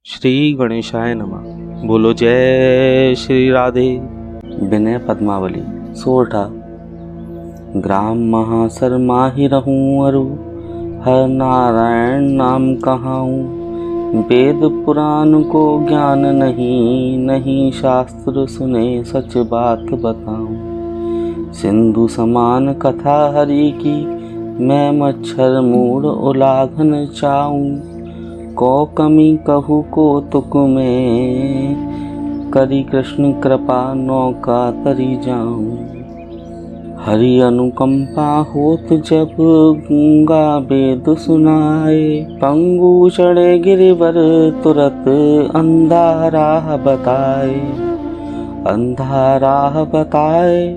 श्री गणेशाय नमः। बोलो जय श्री राधे। विनय पद्मावली सोरठा। ग्राम महासर माहि रहूं अरु, हर नारायण नाम कहाऊं। वेद पुराण को ज्ञान नहीं, नहीं शास्त्र सुने सच बात बताऊं। सिंधु समान कथा हरि की, मैं मच्छर मूढ़ उलाघन चाऊं। को कमी कहू को तुक में, करी कृष्ण कृपा नौका तरी जाऊं। हरि अनुकंपा होत जब, गूंगा वेद सुनाए। पंगु चढ़े गिरिवर तुरत, अंधा राह बताए। अंधा राह बताए,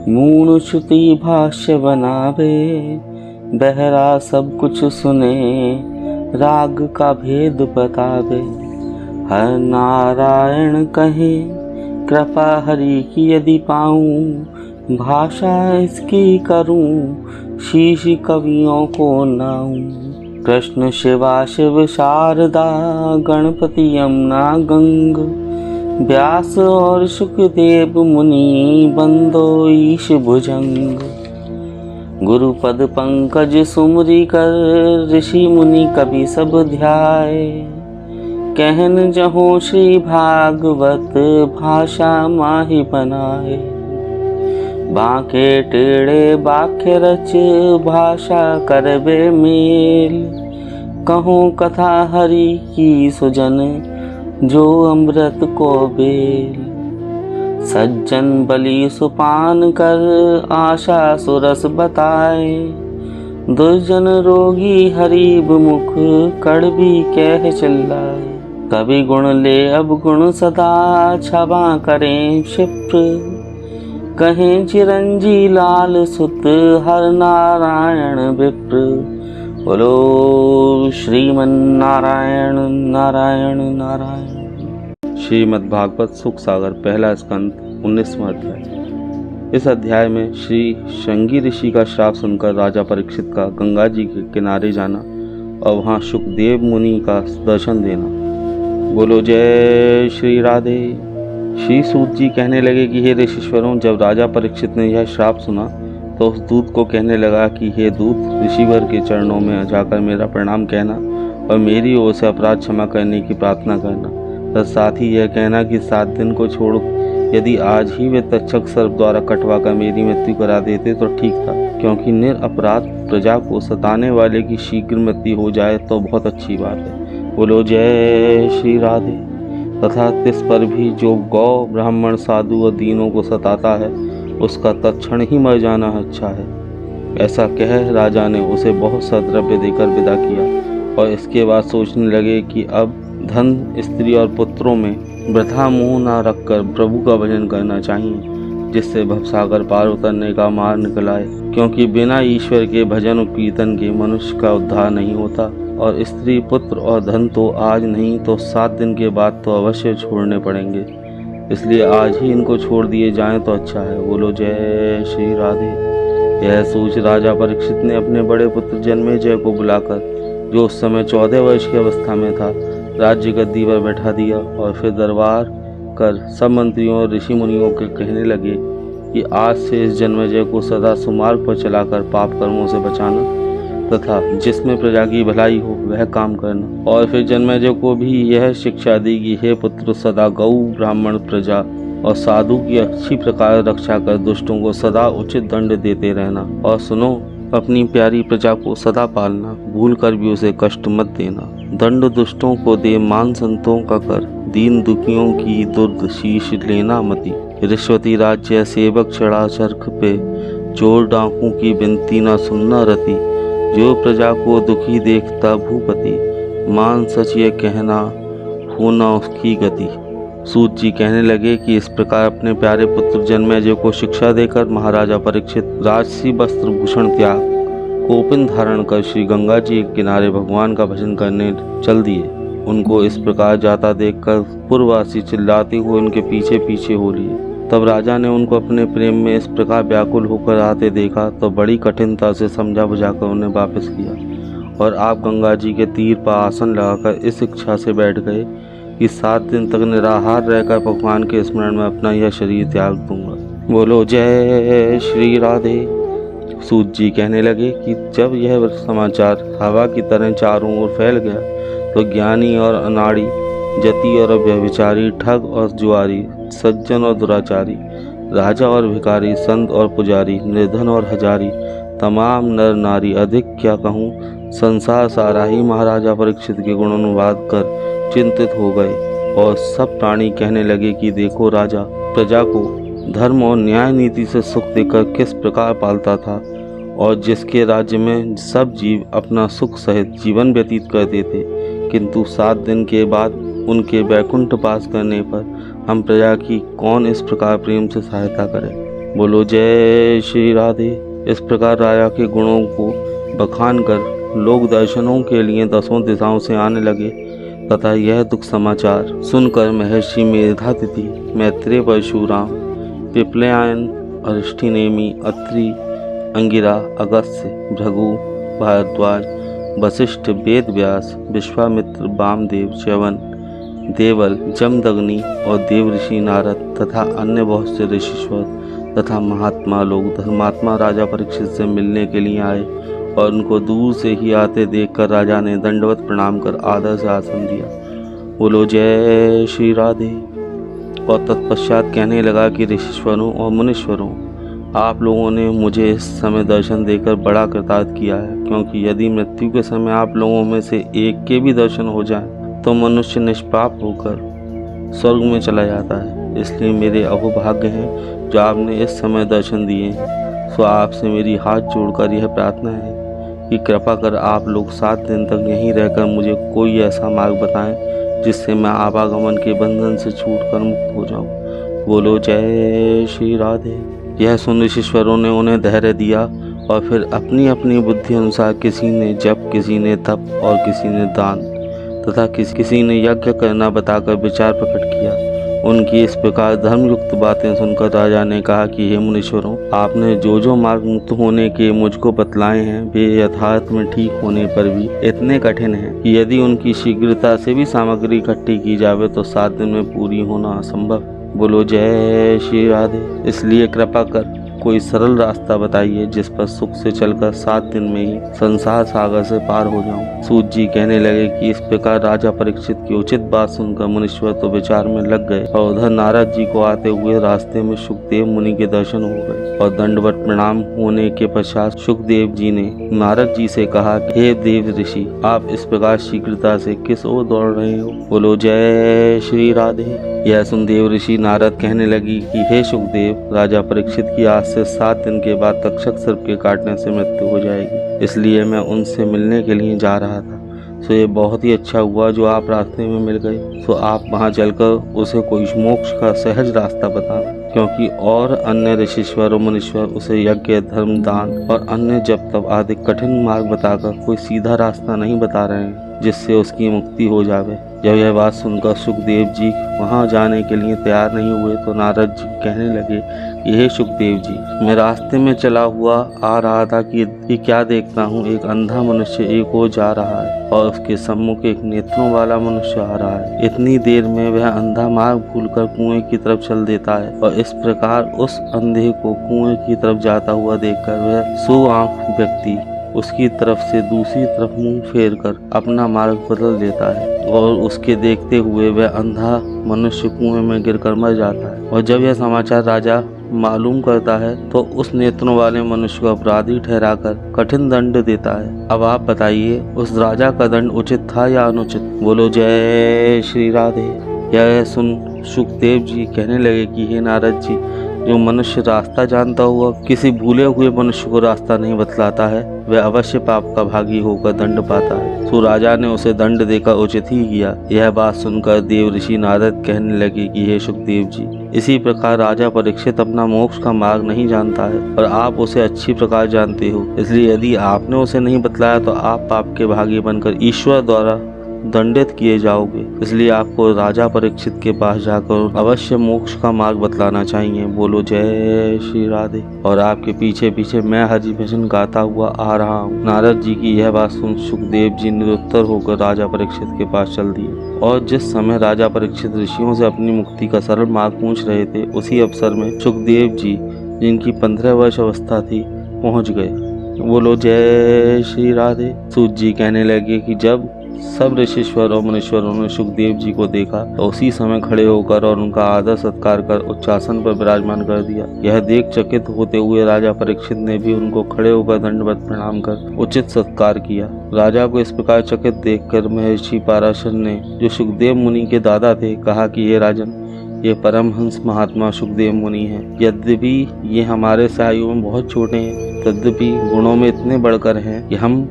मूढ़ श्रुति भाष्य बनावे। बहरा सब कुछ सुने, राग का भेद बतावे। हर नारायण कहे, कृपा हरि की यदि पाऊं। भाषा इसकी करूं, शीश कवियों को नाऊं। कृष्ण शिवा शिव शारदा, गणपति यमुना गंग। व्यास और शुकदेव मुनि, बंदो ईश भुजंग। गुरु पद पंकज सुमरी कर, ऋषि मुनि कवि सब ध्याए। कहन जहों श्री भागवत, भाषा माहि बनाए। बांके टेढ़े बाख्य रच, भाषा करबे मेल। कहो कथा हरि की सुजन, जो अमृत को बेल। सज्जन बलि सुपान कर, आशा सुरस बताए। दुर्जन रोगी हरिब मुख, कड़वी कह चिल्लाए। कवि गुण ले अब गुण सदा, क्षमा करें क्षिप्र। कहें चिरंजी लाल सुत, हर नारायण विप्र। बोलो श्रीमन नारायण नारायण नारायण। श्रीमद् भागवत सुख सागर पहला स्कंद 19वां अध्याय। इस अध्याय में श्री शृंगी ऋषि का श्राप सुनकर राजा परीक्षित का गंगा जी के किनारे जाना और वहां शुकदेव मुनि का दर्शन देना। बोलो जय श्री राधे। श्री सूत जी कहने लगे कि हे ऋषिश्वरों, जब राजा परीक्षित ने यह श्राप सुना तो उस दूत को कहने लगा कि हे दूत, ऋषिवर के चरणों में जाकर मेरा प्रणाम कहना और मेरी ओर से अपराध क्षमा करने की प्रार्थना करना। साथ ही यह कहना कि 7 दिन को छोड़ यदि आज ही वे तक्षक सर्प द्वारा कटवा कर मेरी मृत्यु करा देते तो ठीक था, क्योंकि निरपराध प्रजा को सताने वाले की शीघ्र मृत्यु हो जाए तो बहुत अच्छी बात है। बोलो जय श्री राधे। तथा तिस पर भी जो गौ ब्राह्मण साधु और दीनों को सताता है, उसका तत्क्षण ही मर जाना अच्छा है। ऐसा कह राजा ने उसे बहुत सा द्रव्य देकर विदा किया और इसके बाद सोचने लगे कि अब धन, स्त्री और पुत्रों में वृथा मुँह न रखकर प्रभु का भजन करना चाहिए, जिससे भवसागर पार उतरने का मार्ग निकल आए। क्योंकि बिना ईश्वर के भजन और कीर्तन के मनुष्य का उद्धार नहीं होता और स्त्री, पुत्र और धन तो आज नहीं तो 7 दिन के बाद तो अवश्य छोड़ने पड़ेंगे। इसलिए आज ही इनको छोड़ दिए जाएं तो अच्छा है। बोलो जय श्री राधे। यह सोच राजा परीक्षित ने अपने बड़े पुत्र जन्मेजय को बुलाकर, जो उस समय 14 वर्ष की अवस्था में था, राज्य गद्दी पर बैठा दिया और फिर दरबार कर सब मंत्रियों और ऋषि मुनियों के कहने लगे कि आज से इस जन्मेजय को सदा सुमार्ग पर चलाकर पाप कर्मों से बचाना तथा जिसमें प्रजा की भलाई हो वह काम करना। और फिर जन्मेजय को भी यह शिक्षा दी कि हे पुत्र, सदा गौ ब्राह्मण प्रजा और साधु की अच्छी प्रकार रक्षा कर दुष्टों को सदा उचित दंड देते रहना। और सुनो, अपनी प्यारी प्रजा को सदा पालना, भूल कर भी उसे कष्ट मत देना। दंड दुष्टों को दे, मान संतों का कर, दीन दुखियों की दुर्द शीश लेना मति। रिश्वती राज्य सेवक चढ़ा चरख पे, चोर डाकू की विनती न सुनना रति। जो प्रजा को दुखी देखता भूपति, मान सच ये कहना होना उसकी गति। सूत जी कहने लगे कि इस प्रकार अपने प्यारे पुत्र जन्मेजय को शिक्षा देकर महाराजा परीक्षित राजसी वस्त्र भूषण त्याग, कोपिन धारण कर श्री गंगा जी के किनारे भगवान का भजन करने चल दिए। उनको इस प्रकार जाता देखकर पूर्ववासी चिल्लाते हुए उनके पीछे पीछे हो लिए। तब राजा ने उनको अपने प्रेम में इस प्रकार व्याकुल होकर आते देखा तो बड़ी कठिनता से समझा बुझाकर उन्हें वापस किया और आप गंगा जी के तीर पर आसन लगाकर इस इच्छा से बैठ गए कि 7 दिन तक निराहार रहकर भगवान के स्मरण में अपना यह शरीर त्याग दूंगा। बोलो जय श्री राधे। सूत जी कहने लगे कि जब यह समाचार हवा की तरह चारों ओर फैल गया तो ज्ञानी और अनाड़ी, जति और व्यभिचारी, ठग और जुआरी, सज्जन और दुराचारी, राजा और भिखारी, संत और पुजारी, निर्धन और हजारी, तमाम नर नारी, अधिक क्या कहूँ, संसार सारा ही महाराजा परीक्षित के गुणानुवाद कर चिंतित हो गए। और सब प्राणी कहने लगे कि देखो, राजा प्रजा को धर्म और न्याय नीति से सुख देकर किस प्रकार पालता था, और जिसके राज्य में सब जीव अपना सुख सहित जीवन व्यतीत करते थे, किंतु 7 दिन के बाद उनके वैकुंठ पास करने पर हम प्रजा की कौन इस प्रकार प्रेम से सहायता करे। बोलो जय श्री राधे। इस प्रकार राजा के गुणों को बखान कर लोग दर्शनों के लिए 10 दिशाओं से आने लगे तथा यह दुख समाचार सुनकर महर्षि मेधातिथि, मैत्रेय, परशुराम, पिपलायन, अरिष्टनेमि, अत्रि, अंगिरा, अगस्त्य, भृगु, भारद्वाज, वशिष्ठ, वेद व्यास, विश्वामित्र, वामदेव, च्यवन, देवल, जमदग्नि और देवऋषि नारद तथा अन्य बहुत से ऋषीश्वर तथा महात्मा लोग धर्मात्मा राजा परीक्षित से मिलने के लिए आए और उनको दूर से ही आते देखकर राजा ने दंडवत प्रणाम कर आदर से आसन दिया। बोलो जय श्री राधे। और तत्पश्चात कहने लगा कि ऋषीश्वरों और मुनीश्वरों, आप लोगों ने मुझे इस समय दर्शन देकर बड़ा कृतार्थ किया है, क्योंकि यदि मृत्यु के समय आप लोगों में से एक के भी दर्शन हो जाए तो मनुष्य निष्पाप होकर स्वर्ग में चला जाता है। इसलिए मेरे अहोभाग्य हैं जो आपने इस समय दर्शन दिए हैं। सो आपसे मेरी हाथ जोड़कर यह प्रार्थना है कि कृपा कर आप लोग 7 दिन तक यहीं रहकर मुझे कोई ऐसा मार्ग बताएं जिससे मैं आवागमन के बंधन से छूटकर मुक्त हो जाऊं। बोलो जय श्री राधे। यह सुन ऋषीश्वरों ने उन्हें धैर्य दिया और फिर अपनी अपनी बुद्धि अनुसार किसी ने जप, किसी ने तप और किसी ने दान तथा किसी ने यज्ञ करना बताकर विचार प्रकट किया। उनकी इस प्रकार धर्मयुक्त बातें सुनकर राजा ने कहा कि हे मुनीश्वरों, आपने जो जो मार्ग मुक्त होने के मुझको बतलाए हैं वे यथार्थ में ठीक होने पर भी इतने कठिन हैं कि यदि उनकी शीघ्रता से भी सामग्री इकट्ठी की जावे तो 7 दिन में पूरी होना असंभव। बोलो जय श्री राधे। इसलिए कृपा कर कोई सरल रास्ता बताइए जिस पर सुख से चलकर 7 दिन में ही संसार सागर से पार हो जाऊं। सूत जी कहने लगे कि इस प्रकार राजा परीक्षित की उचित बात सुनकर मुनीश्वर तो विचार में लग गए और उधर नारद जी को आते हुए रास्ते में सुखदेव मुनि के दर्शन हो गए। और दंडवत प्रणाम होने के पश्चात सुखदेव जी ने नारद जी से कहा, हे देव ऋषि, आप इस प्रकार शीघ्रता से किस ओर दौड़ रहे हो। बोलो जय श्री राधे। यह सुन देव ऋषि नारद कहने लगी कि हे सुखदेव, राजा परीक्षित की आज से 7 दिन के बाद तक्षक सर्प के काटने से मृत्यु हो जाएगी, इसलिए मैं उनसे मिलने के लिए जा रहा था। सो ये बहुत ही अच्छा हुआ जो आप रास्ते में मिल गए। सो आप वहाँ चलकर उसे कोई मोक्ष का सहज रास्ता बताओ, क्योंकि और अन्य ऋषीश्वर और मुनीश्वर उसे यज्ञ, धर्म, दान और अन्य जप तप आदि कठिन मार्ग बताकर कोई सीधा रास्ता नहीं बता रहे हैं जिससे उसकी मुक्ति हो जावे। जब यह बात सुनकर सुखदेव जी वहाँ जाने के लिए तैयार नहीं हुए तो नारद जी कहने लगे कि हे सुखदेव जी, मैं रास्ते में चला हुआ आ रहा था कि क्या देखता हूँ, एक अंधा मनुष्य एक ओर जा रहा है और उसके सम्मुख एक नेत्रों वाला मनुष्य आ रहा है। इतनी देर में वह अंधा मार्ग भूलकर कुएं की तरफ चल देता है और इस प्रकार उस अंधे को कुएं की तरफ जाता हुआ देखकर वह सुआंख व्यक्ति उसकी तरफ से दूसरी तरफ मुंह फेर कर अपना मार्ग बदल देता है और उसके देखते हुए वह अंधा मनुष्य कुएं में गिरकर मर जाता है। और जब यह समाचार राजा मालूम करता है तो उस नेत्रों वाले मनुष्य को अपराधी ठहराकर कठिन दंड देता है। अब आप बताइए, उस राजा का दंड उचित था या अनुचित। बोलो जय श्री राधे। यह सुन सुखदेव जी कहने लगे कि हे नारद जी, जो मनुष्य रास्ता जानता हुआ किसी भूले हुए मनुष्य को रास्ता नहीं बतलाता है वह अवश्य पाप का भागी होकर दंड पाता है। सो राजा ने उसे दंड देकर उचित ही किया। यह बात सुनकर देव ऋषि नारद कहने लगे कि हे सुखदेव जी, इसी प्रकार राजा परीक्षित अपना मोक्ष का मार्ग नहीं जानता है और आप उसे अच्छी प्रकार जानते हो, इसलिए यदि आपने उसे नहीं बतलाया तो आप पाप के भागी बनकर ईश्वर द्वारा दंडित किए जाओगे, इसलिए आपको राजा परीक्षित के पास जाकर अवश्य मोक्ष का मार्ग बतलाना चाहिए। बोलो जय श्री राधे। और आपके पीछे पीछे मैं हरि भजन गाता हुआ आ रहा हूँ। नारद जी की यह बात सुन सुखदेव जी निरुत्तर होकर राजा परीक्षित के पास चल दिए। और जिस समय राजा परीक्षित ऋषियों से अपनी मुक्ति का सरल मार्ग पूछ रहे थे, उसी अवसर में सुखदेव जी, जिनकी 15 वर्ष अवस्था थी, पहुंच गए। बोलो जय श्री राधे। सूत जी कहने लगे कि जब सब ऋषिश्वर और मुनीश्वरों ने सुखदेव जी को देखा तो उसी समय खड़े होकर और उनका आदर सत्कार कर उच्चासन पर विराजमान कर दिया। यह देख चकित होते हुए राजा परीक्षित ने भी उनको खड़े होकर दंडवत प्रणाम कर उचित सत्कार किया। राजा को इस प्रकार चकित देखकर महर्षि पाराशर ने, जो सुखदेव मुनि के दादा थे, कहा कि हे राजन, ये परमहंस महात्मा सुखदेव मुनि हैं। यद्यपि ये हमारे से आयु में बहुत छोटे हैं, तद्यपि गुणों में इतने बढ़कर हैं कि हम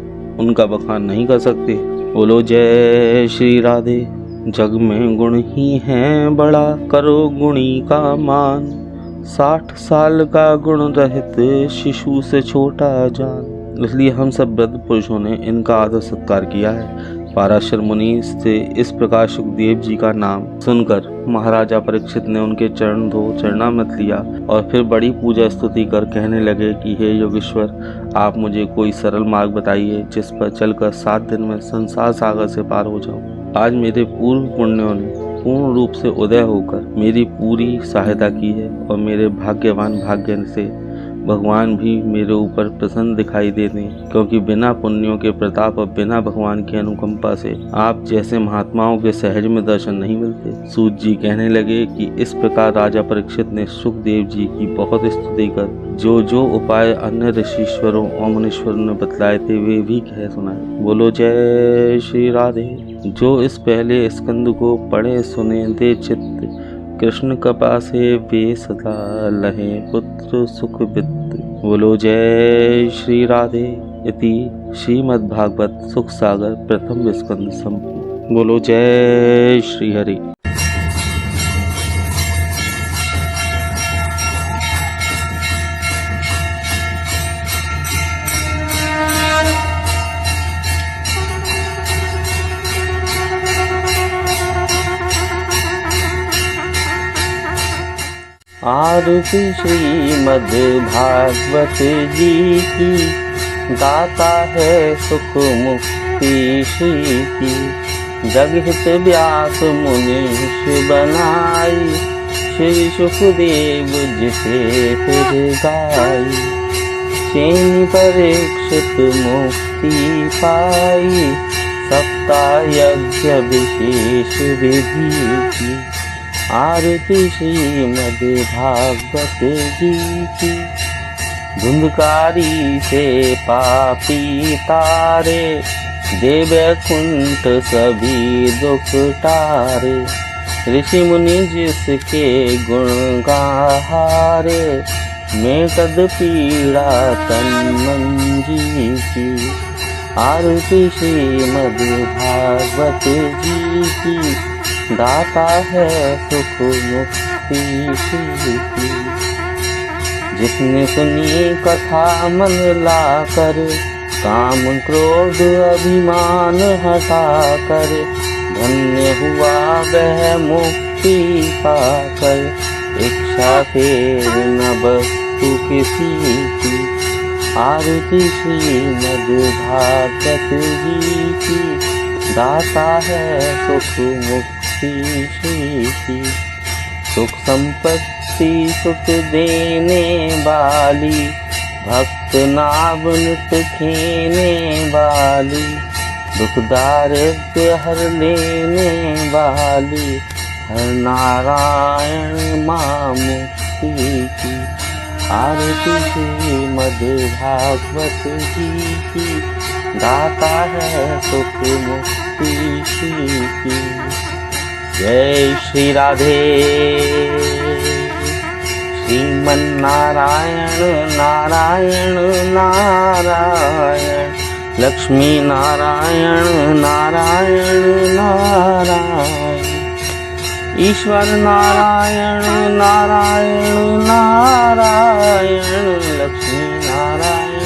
उनका बखान नहीं कर सकते। बोलो जय श्री राधे। जग में गुण ही है बड़ा, करो गुणी का मान। 60 साल का गुण रहित, शिशु से छोटा जान। इसलिए हम सब वृद्ध पुरुषों ने इनका आदर सत्कार किया है। पाराशर मुनि से इस प्रकार सुखदेव जी का नाम सुनकर महाराजा परीक्षित ने उनके चरण धो चरणामृत लिया और फिर बड़ी पूजा स्तुति कर कहने लगे कि हे योगेश्वर, आप मुझे कोई सरल मार्ग बताइए जिस पर चलकर 7 दिन में संसार सागर से पार हो जाऊं। आज मेरे पूर्व पुण्यों ने पूर्ण रूप से उदय होकर मेरी पूरी सहायता की है और मेरे भाग्यवान भाग्य से भगवान भी मेरे ऊपर प्रसन्न दिखाई देते हैं, क्योंकि बिना पुण्यों के प्रताप और बिना भगवान की अनुकंपा से आप जैसे महात्माओं के सहज में दर्शन नहीं मिलते। सूत जी कहने लगे कि इस प्रकार राजा परीक्षित ने सुखदेव जी की बहुत स्तुति कर जो जो उपाय अन्य ऋषिश्वरों और मुनीश्वरों ने बतलाए थे वे भी कह सुनाए। बोलो जय श्री राधे। जो इस पहले स्कंद को पढ़े सुने दे चित्त, कृष्ण कृपा से वे सदा लहे पुत्र सुख वित्त। बोलो जय श्री राधे। इति श्रीमद्भागवत सुख सागर प्रथम स्कंद संपूर्ण। बोलो जय श्री हरि। आरती श्रीमद् भागवत जी की, दाता है सुख मुक्ति श्री की। जगहित व्यास मुनीष बनाई, श्री सुखदेव जिसे फिर गाई। चैन परीक्षित मुक्ति पाई, सप्ताह यज्ञ विशेष विधि की। आरती श्रीमद् भागवत जी की। धुंधकारी से पापी तारे, देव कुंठ सभी दुख टारे। ऋषि मुनि जिसके गुण गाहारे, मैं कद पीड़ा तन मन जी की। आरती श्रीमद् भागवत जी की, दाता है सुख मुक्ति श्री की। जिसने सुनी कथा मन लाकर, काम क्रोध अभिमान हटाकर। धन्य हुआ वह मुक्ति पाकर, इच्छा फिर न वस्तु किसी की। आरती श्रीमद् भागवत जी की, दाता है सुख मुक्ति श्री की। सुख संपत्ति सुख देने वाली, भक्त नाम नित खेने वाली। दुख दारिद्र्य हर लेने वाली, हर नारायण मां मुक्ति की। आरती श्रीमद् भागवत जी की, दाता है सुख मुक्ति श्री की। जय श्री राधे। श्रीमन्नारायण नारायण नारायण, लक्ष्मी नारायण नारायण नारायण। ईश्वर नारायण नारायण नारायण, लक्ष्मी नारायण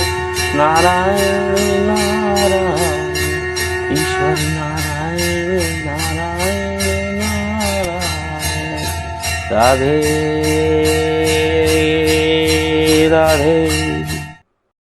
नारायण नारायण। ईश्वर नारायण राधे राधे।